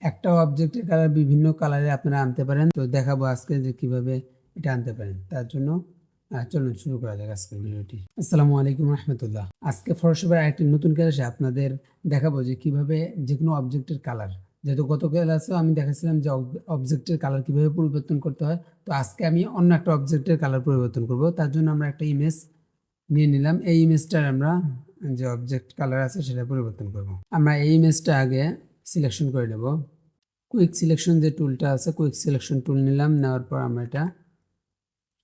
একটা অবজেক্টের কালার বিভিন্ন কালারে আপনারা আনতে পারেন। তো দেখাবো আজকে যে কিভাবে এটা আনতে পারেন। তার জন্য চলুন শুরু করা যাক আজকের ভিডিওটি। আসসালামু আলাইকুম রহমতুল্লাহ। আজকে ফটোশপের আরেকটি নতুন ক্লাসে আপনাদের দেখাবো যে কিভাবে যেকোনো অবজেক্টের কালার, যেহেতু গত ক্লাসেও আমি দেখাচ্ছিলাম যে অবজেক্টের কালার কিভাবে পরিবর্তন করতে হয়, তো আজকে আমি অন্য একটা অবজেক্টের কালার পরিবর্তন করব। তার জন্য আমরা একটা ইমেজ নিয়ে নিলাম। এই ইমেজটার আমরা যে অবজেক্ট কালার আছে সেটা পরিবর্তন করব। আমরা এই ইমেজটা আগে সিলেকশন করে নেব। কুইক সিলেকশন যে টুলটা আছে, কুইক সিলেকশন টুল নিলাম। নেওয়ার পর আমরা এটা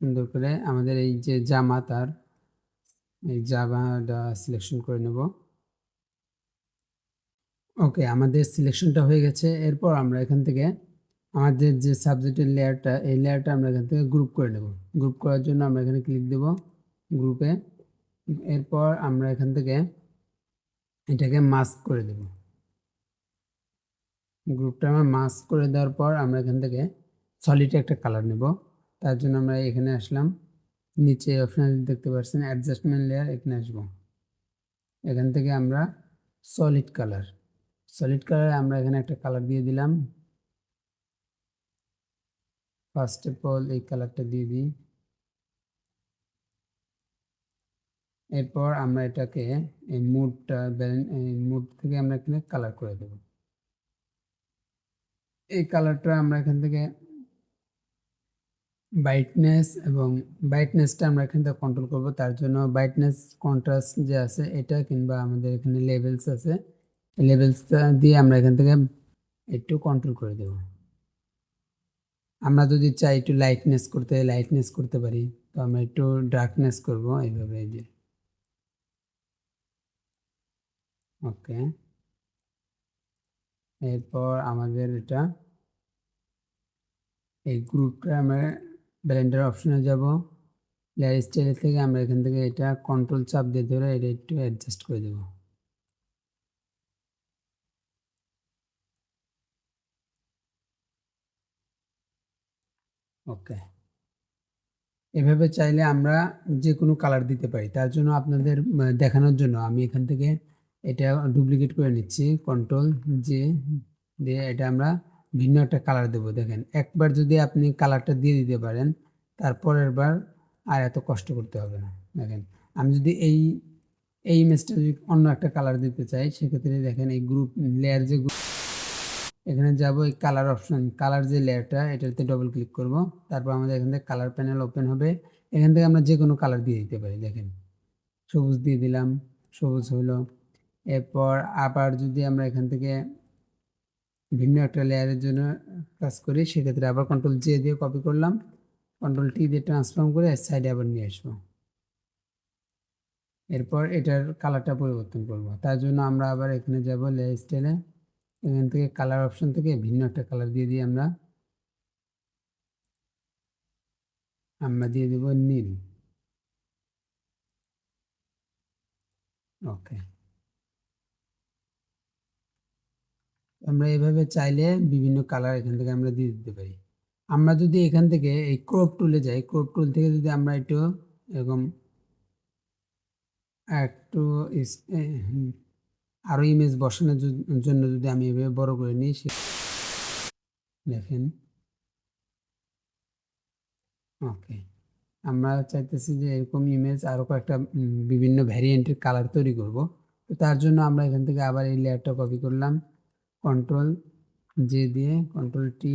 সুন্দর করে আমাদের এই যে জামা, তার এই জামাটা সিলেকশন করে নেব। ওকে, আমাদের সিলেকশনটা হয়ে গেছে। এরপর আমরা এখান থেকে আমাদের যে সাবজেক্টের লেয়ারটা, এই লেয়ারটা আমরা এখান থেকে গ্রুপ করে নেব। গ্রুপ করার জন্য আমরা এখানে ক্লিক দেব গ্রুপে। এরপর আমরা এখান থেকে এটাকে মাস্ক করে দেব। গ্রুপটা আমরা মাস্ক করে দেওয়ার পর আমরা এখান থেকে সলিড একটা কালার নেব। তার জন্য আমরা এখানে আসলাম, নিচে অপশন দেখতে পাচ্ছেন অ্যাডজাস্টমেন্ট লেয়ার, এখানে আসবো। এখান থেকে আমরা সলিড কালার আমরা এখানে একটা কালার দিয়ে দিলাম। ফার্স্ট অফ অল এই কালারটা দিয়ে দিই। এরপর আমরা এটাকে এই মুড থেকে আমরা এখানে কালার করে দেব। এই কালারটা আমরা এখান থেকে ব্রাইটনেসটা আমরা এখান থেকে কন্ট্রোল করব। তার জন্য ব্রাইটনেস কন্ট্রাস্ট যে আছে এটা, কিংবা আমাদের এখানে লেভেলস আছে, লেভেলসটা দিয়ে আমরা এখান থেকে একটু কন্ট্রোল করে দেব। আমরা যদি চাই একটু লাইটনেস করতে পারি, তো আমরা একটু ডার্কনেস করব এইভাবে, এই যে। ওকে, এরপর আমাদের এটা এই গ্রুপটা আমরা ব্লেন্ডার অপশনে যাব। লেয়ার স্টাইল থেকে আমরা এখান থেকে এটা কন্ট্রোল চাপ দিয়ে ধরে এটা একটু অ্যাডজাস্ট করে দেব। ওকে, এভাবে চাইলে আমরা যে কোনো কালার দিতে পারি। তার জন্য আপনাদের দেখানোর জন্য আমি এখান থেকে এটা ডুপ্লিকেট করে নিচ্ছি, কন্ট্রোল জে দিয়ে এটা আমরা ভিন্ন একটা কালার দেব। দেখেন, একবার যদি আপনি কালারটা দিয়ে দিতে পারেন, তারপরের বার আর এত কষ্ট করতে হবে না। দেখেন, আমি যদি এই ইমেজটা যদি অন্য একটা কালার দিতে চাই, সেক্ষেত্রে দেখেন এই গ্রুপ লেয়ার যে এখানে যাব, এই কালার অপশন, কালার যে লেয়ারটা এটাতে ডবল ক্লিক করব। তারপর আমাদের এখান থেকে কালার প্যানেল ওপেন হবে। এখান থেকে আমরা যে কোনো কালার দিয়ে দিতে পারি। দেখেন, সবুজ দিয়ে দিলাম, সবুজ হলো। এরপর আবার যদি আমরা এখান থেকে ভিন্ন একটা লেয়ারের জন্য কাজ করি, সেক্ষেত্রে আবার কন্ট্রোল জে দিয়ে কপি করলাম, কন্ট্রোল টি দিয়ে ট্রান্সফর্ম করে সাইডে আবার নিয়ে আসবো। এরপর এটার কালারটা পরিবর্তন করব। তার জন্য আমরা আবার এখানে যাব লেয়ার স্টাইলে, এখান থেকে কালার অপশন থেকে ভিন্ন একটা কালার দিয়ে দিই। আমরা দিয়ে দেব নীল। ওকে, আমরা এভাবে চাইলে বিভিন্ন কালার এখান থেকে আমরা দিয়ে দিতে পারি। আমরা যদি এখান থেকে এই ক্রপ টুলে যাই, ক্রপ টুল থেকে যদি আমরা একটু এরকম একটু আরো ইমেজ বসানোর জন্য যদি আমি এভাবে বড় করে নিই, দেখেন। ওকে, আমরা চাইতেছি যে এরকম ইমেজ আরো কয়েকটা বিভিন্ন ভ্যারিয়েন্টের কালার তৈরি করব। তো তার জন্য আমরা এখান থেকে আবার এই লেয়ারটা কপি করলাম, কন্ট্রোল জে দিয়ে কন্ট্রোল টি,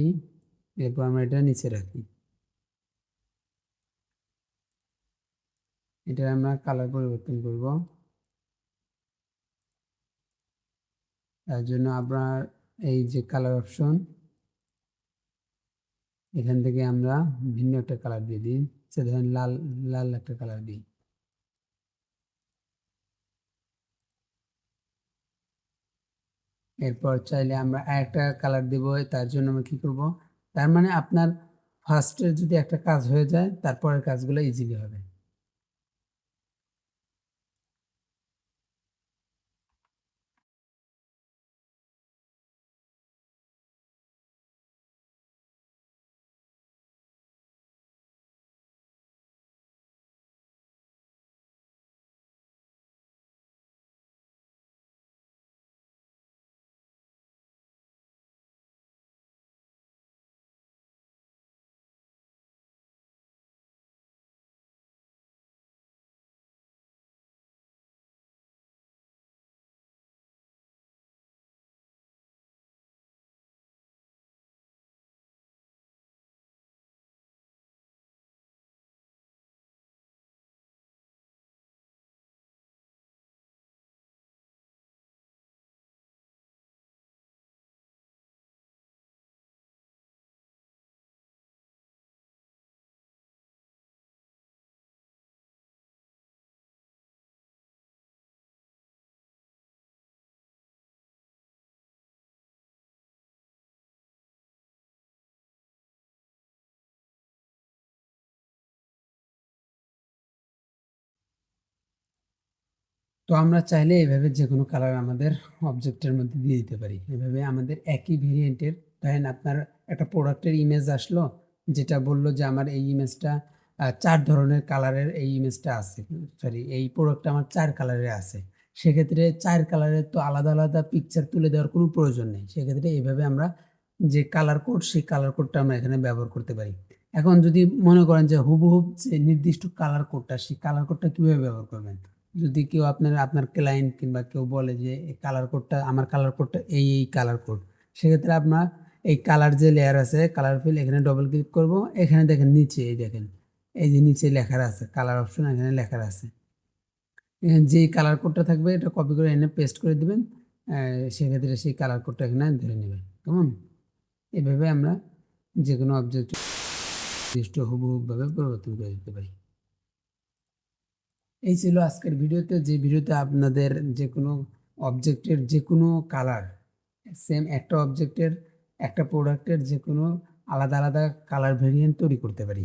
এরপর আমরা এটা নিচে রাখি। এটা আমরা কালার পরিবর্তন করব। তার জন্য আপনার এই যে কালার অপশন, এখান থেকে আমরা ভিন্ন একটা কালার দিয়ে দিই। সে ধরেন লাল, লাল একটা কালার দিই। এরপর চাইলে আমরা আরেকটা কালার দেব। তার জন্য আমরা কি করব, তার মানে আপনার ফার্স্টে যদি একটা কাজ হয়ে যায়, তারপরের কাজগুলো ইজিলি হবে। তো আমরা চাইলে এভাবে যেকোনো কালার আমাদের অবজেক্টের মধ্যে দিয়ে দিতে পারি। এভাবে আমাদের একই ভেরিয়েন্টের ধরেন আপনার একটা প্রোডাক্টের ইমেজ আসলো, যেটা বলল যে আমার এই ইমেজটা ৪ ধরনের কালারের এই ইমেজটা আছে। সরি, এই প্রোডাক্টটা আমার ৪ কালারের আছে। সেক্ষেত্রে ৪ কালারের তো আলাদা, আলাদা পিকচার তুলে দেওয়ার কোনো প্রয়োজন নেই। সেক্ষেত্রে এভাবে আমরা যে কালার কোড, সেই কালার কোডটা আমরা এখানে ব্যবহার করতে পারি। এখন যদি মনে করেন যে হুবহুব যে নির্দিষ্ট কালার কোডটা, সেই কালার কোডটা কিভাবে ব্যবহার করবেন? যদি কেউ আপনার ক্লায়েন্ট কিংবা কেউ বলে যে এই কালার কোডটা, আমার কালার কোডটা এই কালার কোড। সেক্ষেত্রে আপনার এই কালার যে লেয়ার আছে, কালার ফিল, এখানে ডবল ক্লিক করব। এখানে দেখেন নিচে, এই দেখেন, এই যে নিচে লেখা আছে কালার অপশন, এখানে লেখা আছে। এখানে যেই কালার কোডটা থাকবে এটা কপি করে এনে পেস্ট করে দিবেন। সেক্ষেত্রে সেই কালার কোডটা এখানে ধরে নেবেন। কেমন? এভাবে আমরা যেকোনো অবজেক্ট নির্দিষ্ট হুবহুবভাবে পরিবর্তন করে দিতে পারি। এই ছিল আজকের ভিডিওতে, যে ভিডিওতে আপনাদের যেকোনো অবজেক্টের যেকোনো কালার, সেম একটা অবজেক্টের একটা প্রোডাক্টের যেকোনো আলাদা, আলাদা কালার ভেরিয়েন্ট তৈরি করতে পারি।